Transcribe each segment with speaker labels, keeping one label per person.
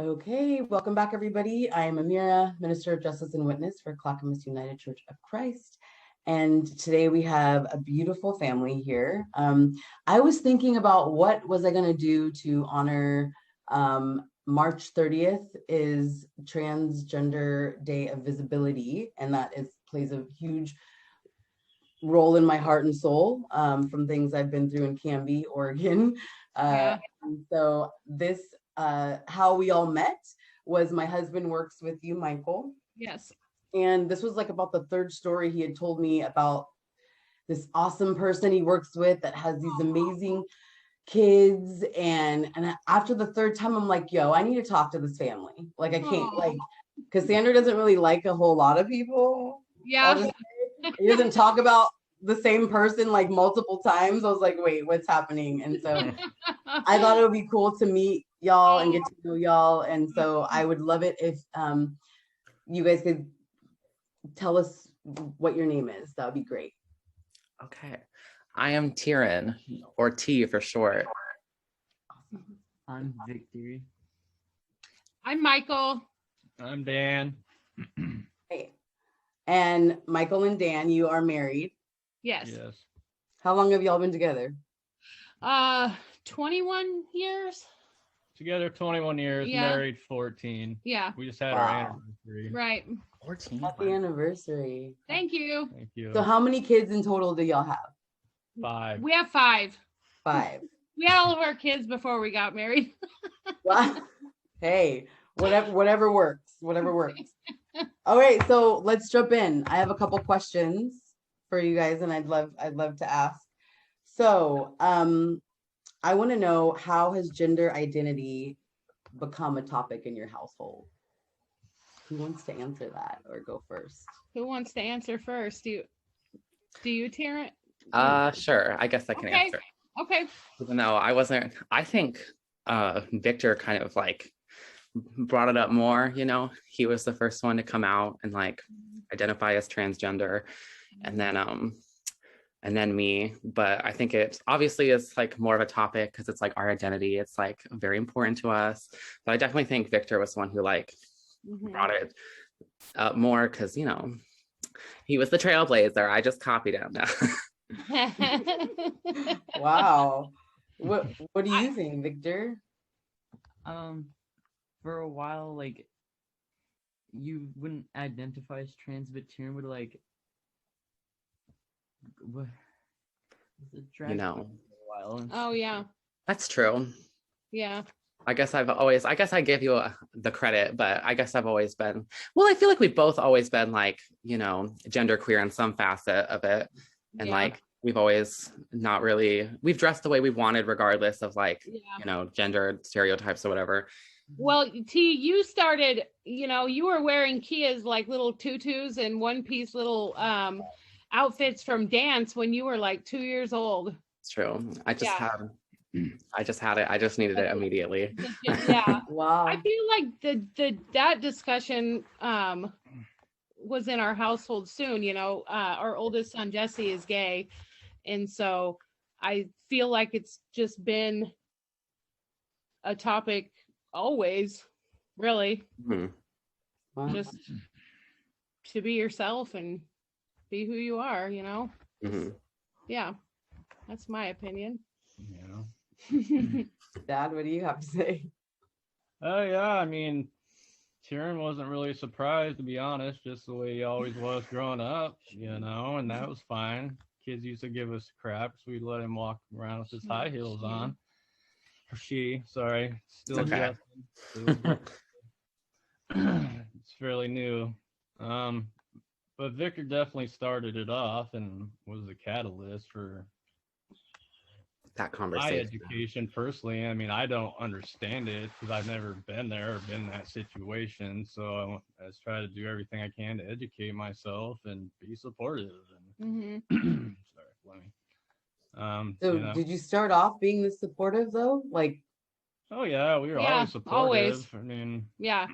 Speaker 1: Okay, welcome back, everybody. I am Amira, Minister of Justice and Witness for Clackamas United Church of Christ. And today we have a beautiful family here. I was thinking about what was I going to do to honor March 30th is Transgender Day of Visibility, and that plays a huge role in my heart and soul from things I've been through in Canby, Oregon. And so this how we all met was my husband works with you, Mychael.
Speaker 2: Yes.
Speaker 1: And this was like about the third story he had told me about this awesome person he works with that has these amazing kids. And after the third time, I'm like, yo, I need to talk to this family. Like, I can't, like, Cassandra doesn't really like a whole lot of people.
Speaker 2: Yeah.
Speaker 1: He doesn't talk about the same person like multiple times. I was like, wait, what's happening? And so I thought it would be cool to meet y'all and get to know y'all. And so I would love it if you guys could tell us what your name is. That would be great.
Speaker 3: Okay. I am Tyron, or T for short.
Speaker 4: I'm Victor.
Speaker 2: I'm Mychael.
Speaker 4: I'm Dan.
Speaker 1: Hey. And Mychael and Dan, you are married.
Speaker 2: Yes.
Speaker 4: Yes.
Speaker 1: How long have y'all been together?
Speaker 2: 21 years.
Speaker 4: Together 21 years,
Speaker 2: Yeah.
Speaker 4: Married 14.
Speaker 2: Yeah.
Speaker 4: We just had our
Speaker 1: Wow.
Speaker 4: anniversary.
Speaker 2: Right.
Speaker 3: 14.
Speaker 1: Happy anniversary.
Speaker 2: Thank you.
Speaker 4: Thank you.
Speaker 1: So how many kids in total do y'all have?
Speaker 4: 5.
Speaker 2: We have 5.
Speaker 1: 5.
Speaker 2: We had all of our kids before we got married.
Speaker 1: Wow. Hey, whatever works. Whatever works. All right, so let's jump in. I have a couple questions for you guys, and I'd love to ask. So, I want to know, how has gender identity become a topic in your household? Who wants to answer that or go first?
Speaker 2: Who wants to answer first? Do you, Tyron?
Speaker 3: Sure. I guess I can answer.
Speaker 2: Okay.
Speaker 3: Even though I think Victor kind of like brought it up more, he was the first one to come out and like identify as transgender, and then me. But I think it obviously is like more of a topic because it's like our identity. It's like very important to us. But I definitely think Victor was the one who like brought it up more because, he was the trailblazer. I just copied him.
Speaker 1: Wow. What do you think, Victor?
Speaker 4: For a while, like, you wouldn't identify as trans, but Tyron would like, what?
Speaker 3: You know.
Speaker 4: For a while.
Speaker 2: Oh yeah.
Speaker 3: That's true.
Speaker 2: Yeah.
Speaker 3: I guess I give you the credit, but I guess I've always been, well, I feel like we've both always been like, gender queer in some facet of it. And like, we've always we've dressed the way we wanted, regardless of like, gender stereotypes or whatever.
Speaker 2: Well, T, you started, you were wearing Kia's like little tutus and one piece little outfits from dance when you were like 2 years old.
Speaker 3: It's true. I just had it. I just needed it immediately.
Speaker 2: Yeah.
Speaker 1: Wow.
Speaker 2: I feel like that discussion was in our household soon. Our oldest son Jesse is gay, and so I feel like it's just been a topic always, really.
Speaker 1: Wow.
Speaker 2: Just to be yourself and be who you are, Yeah, that's my opinion.
Speaker 4: Yeah.
Speaker 1: Dad, what do you have to say?
Speaker 4: Oh yeah, I mean, Tyron wasn't really surprised, to be honest, just the way he always was growing up, and that was fine. Kids used to give us crap, so we'd let him walk around with his high heels on. Or she, sorry. Still
Speaker 3: okay.
Speaker 4: It's fairly new. But Victor definitely started it off and was the catalyst for
Speaker 3: that conversation.
Speaker 4: My education personally. I mean, I don't understand it because I've never been there or been in that situation. So I just try to do everything I can to educate myself and be supportive. And sorry, Fleming.
Speaker 1: So did you start off being this supportive though? Like,
Speaker 4: oh yeah, we were always supportive.
Speaker 2: Always.
Speaker 4: I mean,
Speaker 2: yeah,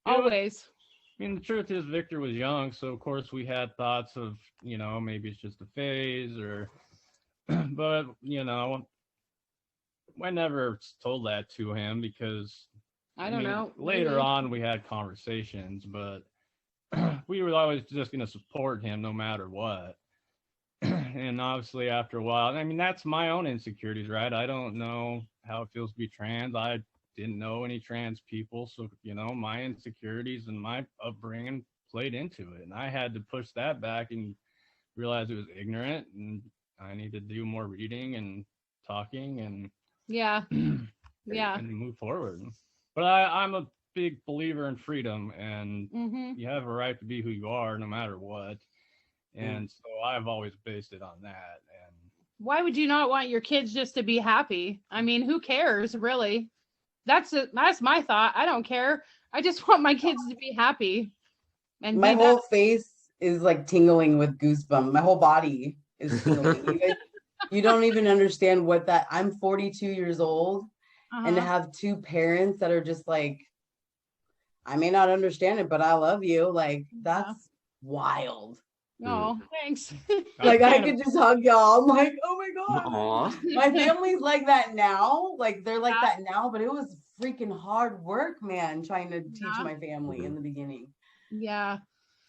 Speaker 2: always.
Speaker 4: I mean, the truth is Victor was young, so of course we had thoughts of, maybe it's just a phase or, but, I never told that to him because
Speaker 2: I don't
Speaker 4: mean,
Speaker 2: know.
Speaker 4: Later
Speaker 2: Maybe.
Speaker 4: on, we had conversations, but we were always just going to support him no matter what. And obviously, after a while, I mean, that's my own insecurities, right? I don't know how it feels to be trans. I didn't know any trans people. So, my insecurities and my upbringing played into it. And I had to push that back and realize it was ignorant. And I need to do more reading and talking and
Speaker 2: Yeah. Yeah.
Speaker 4: and move forward. But I'm a big believer in freedom, and
Speaker 2: Mm-hmm.
Speaker 4: you have a right to be who you are no matter what. And so I've always based it on that. And
Speaker 2: Why would you not want your kids just to be happy? I mean, who cares, really? That's my thought. I don't care. I just want my kids to be happy and
Speaker 1: My
Speaker 2: be
Speaker 1: whole face is like tingling with goosebumps. My whole body is tingling. You guys, you don't even understand what that. I'm 42 years old, and to have two parents that are just like, I may not understand it, but I love you. Like, that's wild.
Speaker 2: Oh, thanks.
Speaker 1: Like, I could just hug y'all. I'm like, oh my God.
Speaker 3: Aw.
Speaker 1: My family's like that now. Like, they're like that now, but it was freaking hard work, man, trying to teach my family in the beginning.
Speaker 2: Yeah.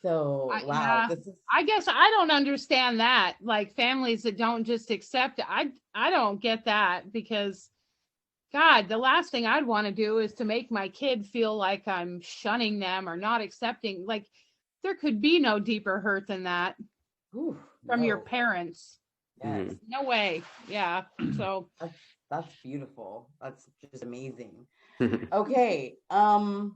Speaker 1: So, wow.
Speaker 2: Yeah.
Speaker 1: This is,
Speaker 2: I guess I don't understand that. Like families that don't just accept it. I don't get that, because God, the last thing I'd want to do is to make my kid feel like I'm shunning them or not accepting. Like, there could be no deeper hurt than that from your parents.
Speaker 1: Yes.
Speaker 2: No way. Yeah. So
Speaker 1: That's beautiful. That's just amazing. Okay. I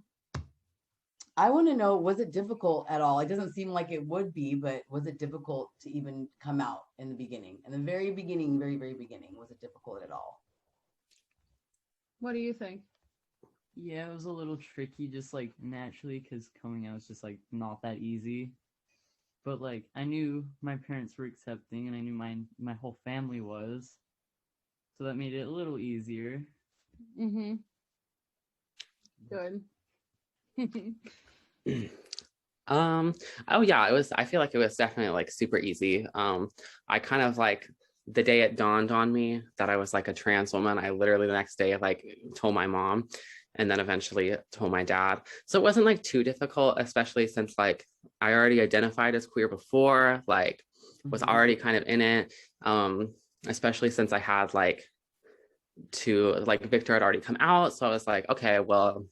Speaker 1: want to know, was it difficult at all? It doesn't seem like it would be, but was it difficult to even come out in the beginning? In the very beginning, very, very beginning, was it difficult at all?
Speaker 2: what do you think?
Speaker 5: Yeah, it was a little tricky, just like naturally, because coming out is just like not that easy. But like I knew my parents were accepting, and I knew my whole family was, so that made it a little easier.
Speaker 2: Mm-hmm. Good.
Speaker 3: Oh yeah, I feel like it was definitely like super easy. I kind of like the day it dawned on me that I was like a trans woman, I literally the next day like told my mom, and then eventually told my dad. So it wasn't like too difficult, especially since like I already identified as queer before, like was already kind of in it. Especially since I had like Victor had already come out. So I was like, okay, well,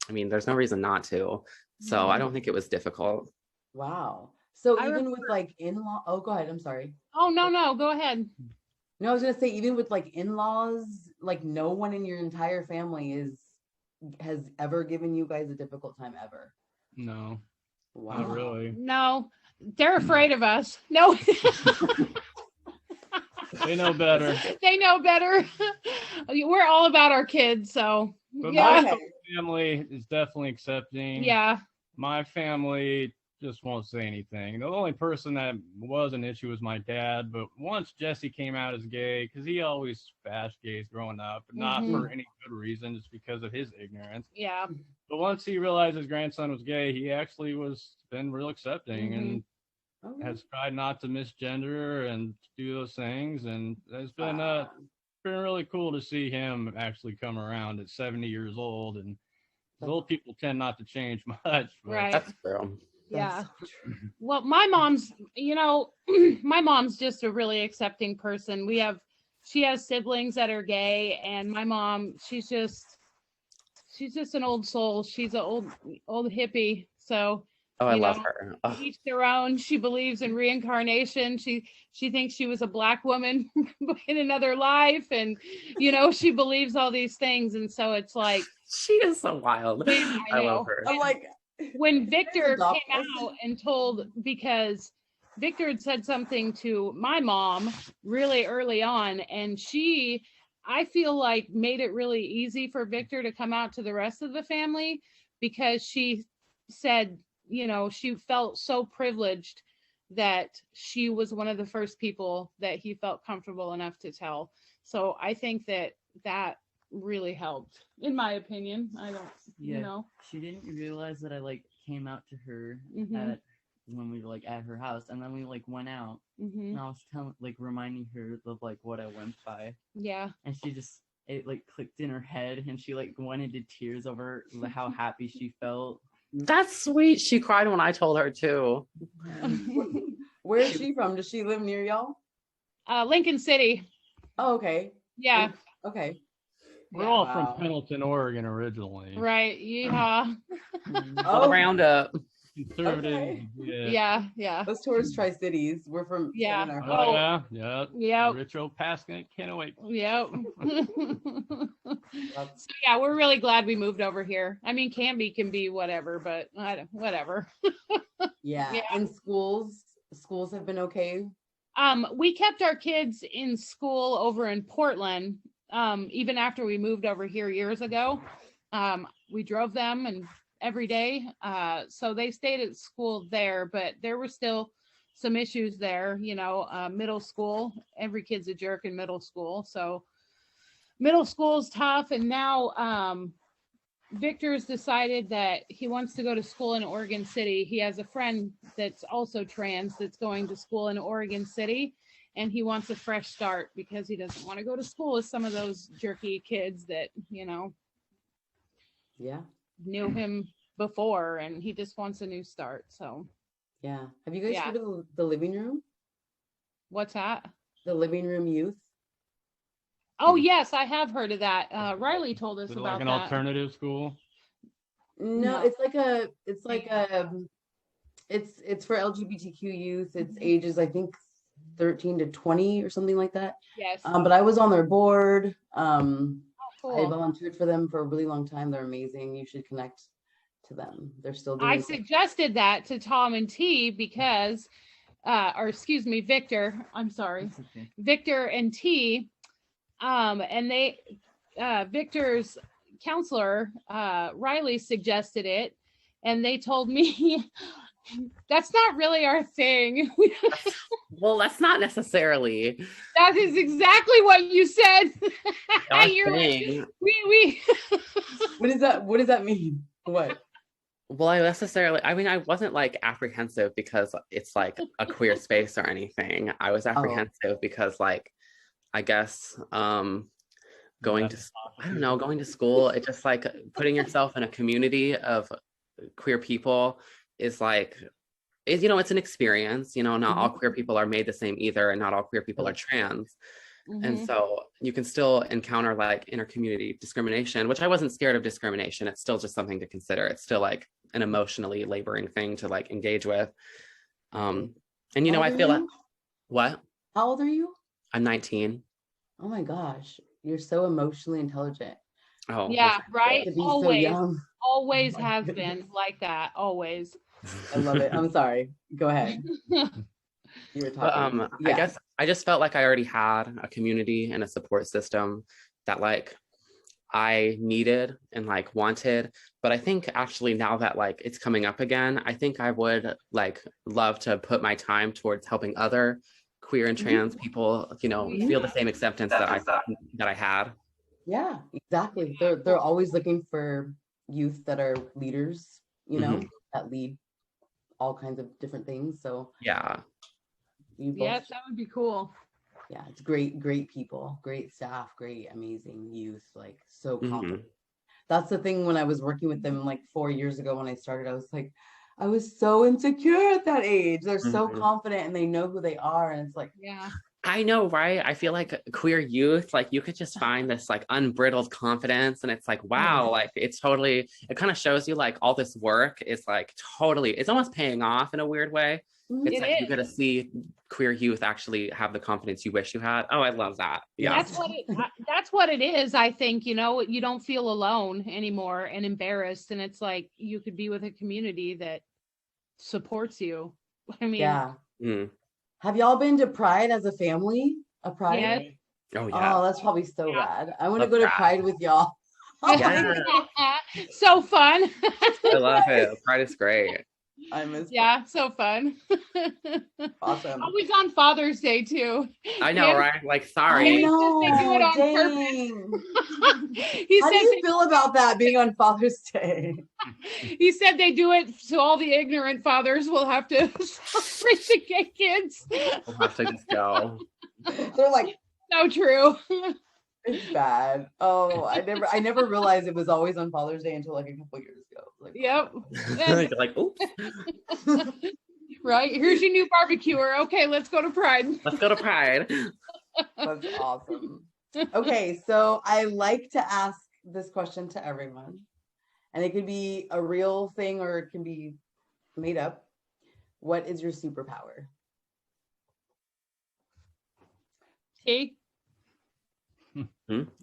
Speaker 3: I mean, there's no reason not to. So I don't think it was difficult.
Speaker 1: Wow. So even with like in-law, oh, go ahead. I'm sorry.
Speaker 2: Oh, no, go ahead.
Speaker 1: No, I was gonna say, even with like in-laws, like no one in your entire family has ever given you guys a difficult time ever.
Speaker 4: no,
Speaker 1: Wow.
Speaker 4: not really.
Speaker 2: No, they're afraid of us. No.
Speaker 4: They know better.
Speaker 2: They know better. We're all about our kids, so
Speaker 4: But
Speaker 2: yeah.
Speaker 4: my family is definitely accepting.
Speaker 2: Yeah.
Speaker 4: My family just won't say anything. The only person that was an issue was my dad. But once Jesse came out as gay, because he always bashed gays growing up, but not for any good reason, just because of his ignorance.
Speaker 2: Yeah.
Speaker 4: But once he realized his grandson was gay, he actually been real accepting and has tried not to misgender and do those things. And it's been really cool to see him actually come around at 70 years old. And old people tend not to change much. But
Speaker 2: Right.
Speaker 3: That's true.
Speaker 2: Yeah. Well, my mom's, my mom's just a really accepting person. She has siblings that are gay, and my mom, she's just an old soul. She's an old hippie. So,
Speaker 3: Oh, I love her. Oh.
Speaker 2: Each their own. She believes in reincarnation. She thinks she was a black woman in another life, and she believes all these things. And so it's like,
Speaker 3: she is so wild. I love her.
Speaker 1: I'm like,
Speaker 2: when Victor came out and told, because Victor had said something to my mom really early on, and she, I feel like, made it really easy for Victor to come out to the rest of the family, because she said, she felt so privileged that she was one of the first people that he felt comfortable enough to tell. So I think that really helped, in my opinion. I don't,
Speaker 5: She didn't realize that I like came out to her when we were like at her house, and then we like went out, and I was reminding her of like what I went by.
Speaker 2: Yeah.
Speaker 5: And she just it like clicked in her head, and she like went into tears over how happy she felt.
Speaker 3: That's sweet. She cried when I told her too.
Speaker 1: Where is she from? Does she live near y'all?
Speaker 2: Lincoln City.
Speaker 1: Oh, okay.
Speaker 2: Yeah.
Speaker 1: Okay.
Speaker 4: We're all
Speaker 1: Wow.
Speaker 4: from Pendleton, Oregon originally.
Speaker 2: Right. Yeehaw.
Speaker 3: All around up.
Speaker 4: Conservative.
Speaker 1: Okay.
Speaker 2: Yeah. Yeah.
Speaker 1: Let's towards Tri-Cities. We're from
Speaker 2: Yeah.
Speaker 1: in our
Speaker 4: Oh,
Speaker 1: heart.
Speaker 4: yeah.
Speaker 2: Yep.
Speaker 4: Rich old Paskin, can't wait.
Speaker 2: Yep.
Speaker 1: That's-
Speaker 2: So yeah, we're really glad we moved over here. I mean, Canby can be whatever, but whatever.
Speaker 1: yeah.
Speaker 2: Yeah.
Speaker 1: And schools have been okay.
Speaker 2: We kept our kids in school over in Portland, even after we moved over here years ago. We drove them and every day. So they stayed at school there, but there were still some issues there, middle school. Every kid's a jerk in middle school. So middle school's tough. And now Victor's decided that he wants to go to school in Oregon City. He has a friend that's also trans that's going to school in Oregon City, and he wants a fresh start because he doesn't want to go to school with some of those jerky kids that,
Speaker 1: Yeah.
Speaker 2: knew him before, and he just wants a new start. So
Speaker 1: Yeah. Have you guys
Speaker 2: Yeah.
Speaker 1: heard of the living room?
Speaker 2: what's that?
Speaker 1: The living room youth?
Speaker 2: Oh yes, I have heard of that. Riley told us
Speaker 4: Is it
Speaker 2: about
Speaker 4: like an
Speaker 2: that.
Speaker 4: alternative school?
Speaker 1: No,
Speaker 2: No.
Speaker 1: it's it's for LGBTQ youth. It's ages, I think, 13 to 20 or something like that.
Speaker 2: Yes.
Speaker 1: But I was on their board. I
Speaker 2: Cool.
Speaker 1: volunteered for them for a really long time. They're amazing. You should connect to them. They're still doing
Speaker 2: I suggested that to Tom and T because, or excuse me, Victor. I'm sorry,
Speaker 5: It's okay.
Speaker 2: Victor and T. And they, Victor's counselor, Riley, suggested it, and they told me that's not really our thing.
Speaker 3: Well, that's not necessarily
Speaker 2: That is exactly what you said.
Speaker 3: our
Speaker 2: You're like,
Speaker 3: thing.
Speaker 2: we.
Speaker 1: What does that mean? What?
Speaker 3: Well, I mean, I wasn't like apprehensive because it's like a queer space or anything. I was apprehensive because like, I guess going to school, it's just like putting yourself in a community of queer people is like, it's an experience, not all queer people are made the same either, and not all queer people are trans. And so you can still encounter like inter-community discrimination, which I wasn't scared of discrimination. It's still just something to consider. It's still like an emotionally laboring thing to like engage with. And I feel like, what?
Speaker 1: How old are you?
Speaker 3: I'm 19.
Speaker 1: Oh my gosh, you're so emotionally intelligent.
Speaker 3: Oh,
Speaker 2: Yeah, right.
Speaker 1: To be so
Speaker 2: Always,
Speaker 1: young.
Speaker 2: always
Speaker 1: Oh my
Speaker 2: has
Speaker 1: goodness.
Speaker 2: been like that. Always.
Speaker 1: I love it. I'm sorry. Go ahead. You were talking.
Speaker 3: I
Speaker 1: Yeah.
Speaker 3: guess I just felt like I already had a community and a support system that like I needed and like wanted. But I think actually now that like it's coming up again, I think I would like love to put my time towards helping other queer and trans people, feel the same acceptance that I had.
Speaker 1: Yeah, exactly. They're always looking for youth that are leaders, that lead all kinds of different things. So
Speaker 3: Yeah.
Speaker 1: you both,
Speaker 2: Yes, that would be cool.
Speaker 1: yeah, it's great people, great staff, great, amazing youth, like so confident. That's the thing when I was working with them like 4 years ago when I started, I was so insecure at that age. They're so confident and they know who they are. And it's like,
Speaker 2: Yeah.
Speaker 3: I know, right? I feel like queer youth, like you could just find this like unbridled confidence, and it's like, wow, like it kind of shows you like all this work is like it's almost paying off in a weird way. It's
Speaker 2: It
Speaker 3: like you
Speaker 2: is.
Speaker 3: get to see queer youth actually have the confidence you wish you had. Oh, I love that. Yeah.
Speaker 2: That's what it is. I think, you don't feel alone anymore and embarrassed. And it's like you could be with a community that supports you. I mean,
Speaker 1: yeah.
Speaker 3: Mm.
Speaker 1: Have y'all been to Pride as a family? A Pride?
Speaker 2: Yes.
Speaker 3: Oh, yeah.
Speaker 1: Oh, that's probably so
Speaker 2: Yeah.
Speaker 1: rad. I want to
Speaker 3: Love
Speaker 1: go to
Speaker 3: Pride.
Speaker 1: Pride with y'all. Oh my
Speaker 3: Yeah.
Speaker 1: God,
Speaker 2: So fun.
Speaker 3: I love it. Pride is great.
Speaker 1: I miss
Speaker 2: Yeah, so fun.
Speaker 1: awesome.
Speaker 2: Always on Father's Day too.
Speaker 3: I know,
Speaker 2: Yeah.
Speaker 3: right? Like,
Speaker 1: I
Speaker 3: sorry.
Speaker 1: know.
Speaker 2: They do it on
Speaker 1: Dang.
Speaker 2: He
Speaker 1: How do
Speaker 2: said
Speaker 1: you feel about that being on Father's Day?
Speaker 2: he said they do it so all the ignorant fathers will have to celebrate the gay kids.
Speaker 3: We'll have to just go.
Speaker 1: They're like,
Speaker 2: So true.
Speaker 1: It's bad. Oh, I never realized it was always on Father's Day until like a couple years ago. Like,
Speaker 2: Yep.
Speaker 3: You're like, oops,
Speaker 2: Right. Here's your new barbecuer. Okay, let's go to Pride.
Speaker 3: let's go to Pride.
Speaker 1: that's awesome. Okay, so I like to ask this question to everyone, and it could be a real thing or it can be made up. What is your superpower?
Speaker 2: T?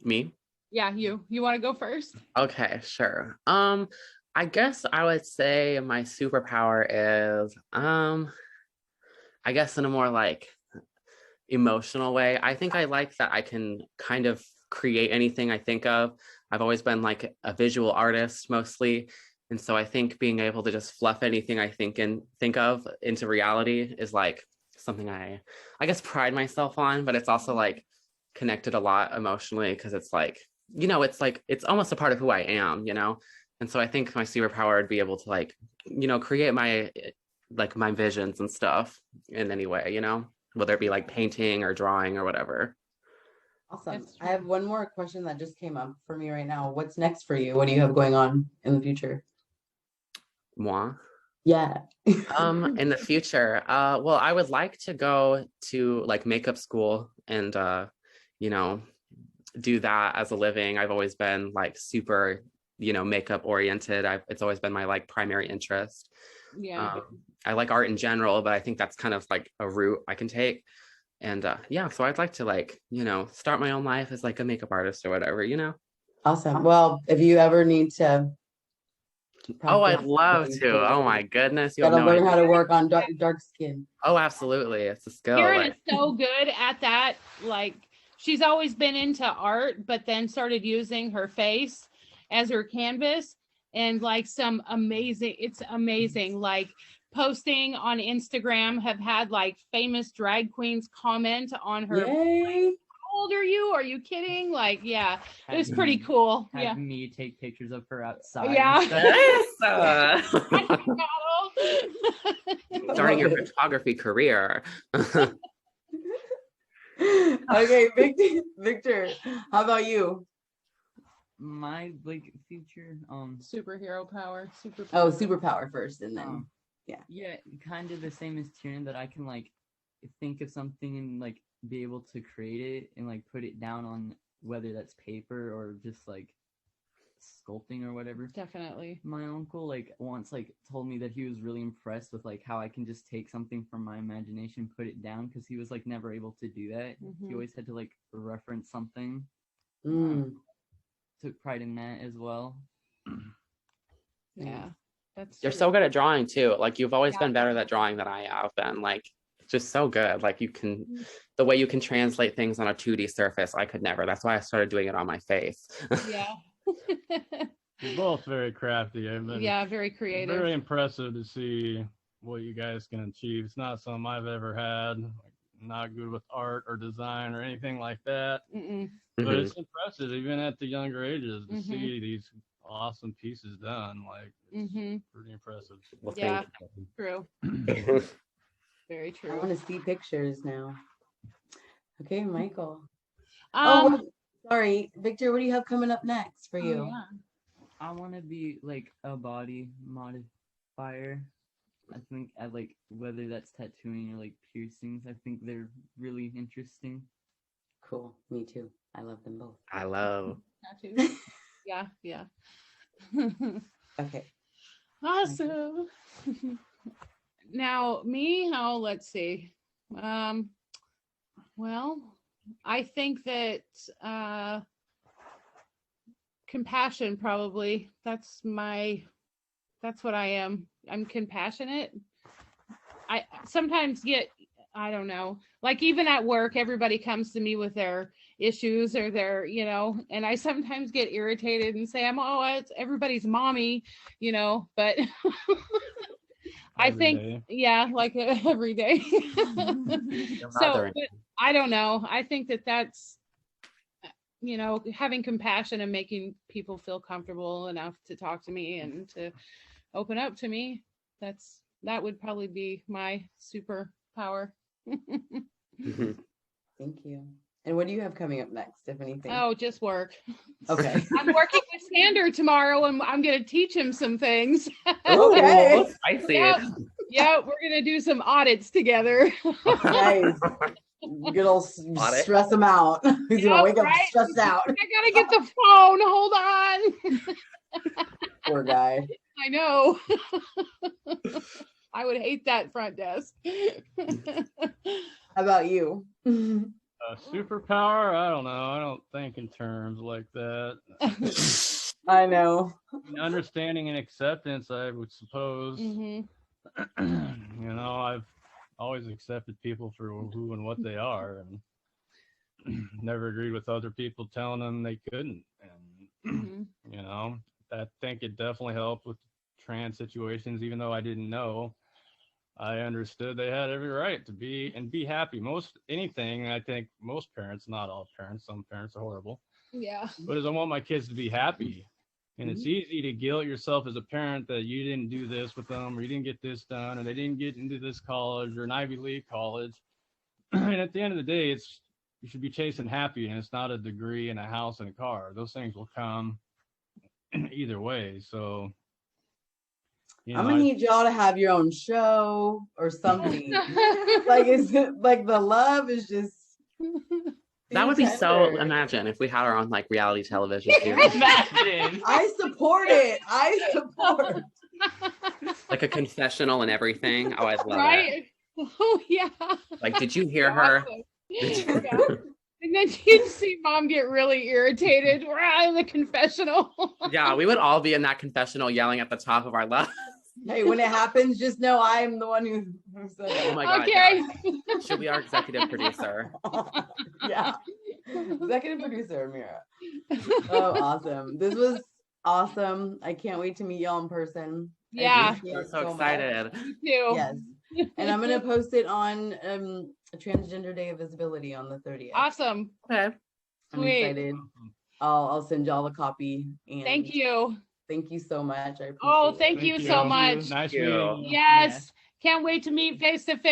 Speaker 3: Me?
Speaker 2: Yeah, you. You want to go first?
Speaker 3: Okay, sure. I guess I would say my superpower is, I guess in a more like emotional way. I think I like that I can kind of create anything I think of. I've always been like a visual artist mostly. And so I think being able to just fluff anything I think of into reality is like something I guess pride myself on, but it's also like connected a lot emotionally because it's like, it's like it's almost a part of who I am, And so I think my superpower would be able to like, create my visions and stuff in any way, whether it be like painting or drawing or whatever.
Speaker 1: Awesome.
Speaker 2: That's
Speaker 1: I have one more question that just came up for me right now. What's next for you? What do you have going on in the future?
Speaker 3: Moi.
Speaker 1: Yeah.
Speaker 3: In the future, well, I would like to go to like makeup school and do that as a living. I've always been like super, makeup oriented. It's always been my like primary interest.
Speaker 2: Yeah.
Speaker 3: I like art in general, but I think that's kind of like a route I can take. And yeah, so I'd like to like, start my own life as like a makeup artist or whatever,
Speaker 1: Awesome. Well, if you ever need to
Speaker 3: Oh, I'd
Speaker 1: practice
Speaker 3: love
Speaker 1: going
Speaker 3: to. Oh
Speaker 1: forward,
Speaker 3: my goodness. You have
Speaker 1: gotta
Speaker 3: no
Speaker 1: learn how
Speaker 3: idea.
Speaker 1: to work on dark skin.
Speaker 3: Oh, absolutely. It's a skill.
Speaker 2: Karen
Speaker 3: Like,
Speaker 2: is so good at that. Like, she's always been into art, but then started using her face as her canvas, and like it's amazing. Like, posting on Instagram have had like famous drag queens comment on her.
Speaker 1: Yay.
Speaker 2: How old are you? Are you kidding? Like, yeah, it was
Speaker 5: Had
Speaker 2: pretty
Speaker 5: me-
Speaker 2: cool.
Speaker 5: Had
Speaker 2: Yeah.
Speaker 5: me take pictures of her outside.
Speaker 2: Yeah.
Speaker 5: And stuff.
Speaker 3: starting your photography career.
Speaker 1: Okay, Victor, how about you?
Speaker 5: My like future,
Speaker 2: Superhero power.
Speaker 1: Oh, superpower first and then
Speaker 5: um,
Speaker 1: yeah.
Speaker 5: yeah, kind of the same as Tyrion, that I can like think of something and like be able to create it and like put it down on whether that's paper or just like sculpting or whatever.
Speaker 2: Definitely.
Speaker 5: My uncle like once like told me that he was really impressed with like how I can just take something from my imagination, put it down, because he was like never able to do that.
Speaker 2: Mhm.
Speaker 5: He always had to like reference something.
Speaker 1: Mm.
Speaker 5: Took pride in that as well.
Speaker 2: Yeah. That's
Speaker 3: You're
Speaker 2: true.
Speaker 3: so good at drawing too. Like you've always
Speaker 2: Yeah.
Speaker 3: been better at drawing than I have been. Like just so good. Like the way you can translate things on a 2D surface, I could never. That's why I started doing it on my face.
Speaker 2: Yeah.
Speaker 4: You're both very crafty. I've been
Speaker 2: Yeah, very creative.
Speaker 4: very impressive to see what you guys can achieve. It's not something I've ever had. Like, not good with art or design or anything like that.
Speaker 2: Mm-mm.
Speaker 4: But it's impressive, even at the younger ages, to
Speaker 2: Mhm.
Speaker 4: see these awesome pieces done. Like, it's
Speaker 2: Mhm.
Speaker 4: pretty impressive.
Speaker 3: Well,
Speaker 2: Yeah.
Speaker 3: thank
Speaker 2: True.
Speaker 3: you.
Speaker 2: Very
Speaker 1: I
Speaker 2: true.
Speaker 1: want to see pictures now. Okay, Michael.
Speaker 2: Um.
Speaker 1: Sorry, Victor, what do you have coming up next for
Speaker 2: Oh,
Speaker 1: you?
Speaker 2: yeah.
Speaker 5: I want to be like a body modifier. I think I like whether that's tattooing or like piercings. I think they're really interesting.
Speaker 1: Cool. Me too. I love them both.
Speaker 3: I love.
Speaker 2: Tattoos. Yeah. Yeah.
Speaker 1: Okay.
Speaker 2: Awesome. Now, me, let's see. Well, I think that compassion, probably. That's what I am. I'm compassionate. I sometimes I don't know, like even at work, everybody comes to me with their issues or their, and I sometimes get irritated and say, it's everybody's mommy, but I think,
Speaker 4: day.
Speaker 2: yeah, like every day. So,
Speaker 3: Mother.
Speaker 2: but I don't know. I think that's, having compassion and making people feel comfortable enough to talk to me and to open up to me. That would probably be my superpower.
Speaker 1: Thank you. And what do you have coming up next, if anything?
Speaker 2: Oh, just work.
Speaker 1: Okay.
Speaker 2: I'm working with Sander tomorrow, and I'm going to teach him some things.
Speaker 1: Okay.
Speaker 3: I see.
Speaker 2: Yep. Yeah, we're going to do some audits together.
Speaker 1: Nice. Good old
Speaker 3: Audit.
Speaker 1: stress him out. He's gonna
Speaker 2: Yep,
Speaker 1: wake up
Speaker 2: right?
Speaker 1: stressed out.
Speaker 2: I got to get the phone. Hold on.
Speaker 1: Poor guy.
Speaker 2: I know. I would hate that front desk.
Speaker 1: How about you?
Speaker 4: A superpower? I don't know. I don't think in terms like that.
Speaker 1: I know.
Speaker 4: Understanding and acceptance, I would suppose.
Speaker 2: Mhm.
Speaker 4: You know, I've always accepted people for who and what they are, and never agreed with other people telling them they couldn't. And
Speaker 2: Mhm.
Speaker 4: you know, I think it definitely helped with trans situations. Even though I didn't know, I understood they had every right to be happy. Anything, I think most parents, not all parents, some parents are horrible,
Speaker 2: Yeah.
Speaker 4: but as I want my kids to be happy. And it's easy to guilt yourself as a parent that you didn't do this with them, or you didn't get this done, or they didn't get into this college or an Ivy League college. And at the end of the day, you should be chasing happy, and it's not a degree and a house and a car. Those things will come either way. So, you
Speaker 1: I'm
Speaker 4: know,
Speaker 1: gonna need y'all to have your own show or something. Like, is it like the love is just
Speaker 3: That would be
Speaker 1: too
Speaker 3: so.
Speaker 1: tender.
Speaker 3: Imagine if we had our own like reality television series,
Speaker 5: Imagine.
Speaker 1: I support it. I support.
Speaker 3: like a confessional and everything. Oh, I'd love it.
Speaker 2: Right? Oh, yeah.
Speaker 3: Like, did you hear her?
Speaker 2: Awesome.
Speaker 3: Did you-
Speaker 2: Yeah. And then you'd see mom get really irritated. We're out in the confessional.
Speaker 3: Yeah, we would all be in that confessional yelling at the top of our lungs.
Speaker 1: Hey, when it happens, just know I'm the one who said
Speaker 3: Oh
Speaker 1: it.
Speaker 3: my God.
Speaker 2: Okay.
Speaker 3: Yeah. She'll be our executive producer.
Speaker 1: Yeah. Executive producer, Mira. Oh, awesome. This was awesome. I can't wait to meet y'all in person. I
Speaker 2: Yeah.
Speaker 1: appreciate
Speaker 3: We're
Speaker 1: it
Speaker 3: so
Speaker 1: much.
Speaker 3: excited.
Speaker 2: Me too.
Speaker 1: Yes. And I'm gonna post it on Transgender Day of Visibility on the 30th.
Speaker 2: Awesome.
Speaker 3: Okay.
Speaker 1: I'm
Speaker 2: Sweet.
Speaker 1: excited. I'll send y'all a copy. And
Speaker 2: Thank you.
Speaker 1: Thank you so much. I appreciate
Speaker 2: Oh,
Speaker 1: it.
Speaker 2: thank you so much.
Speaker 4: Nice
Speaker 3: you.
Speaker 4: meeting you.
Speaker 2: Yes. Can't wait to meet face to face.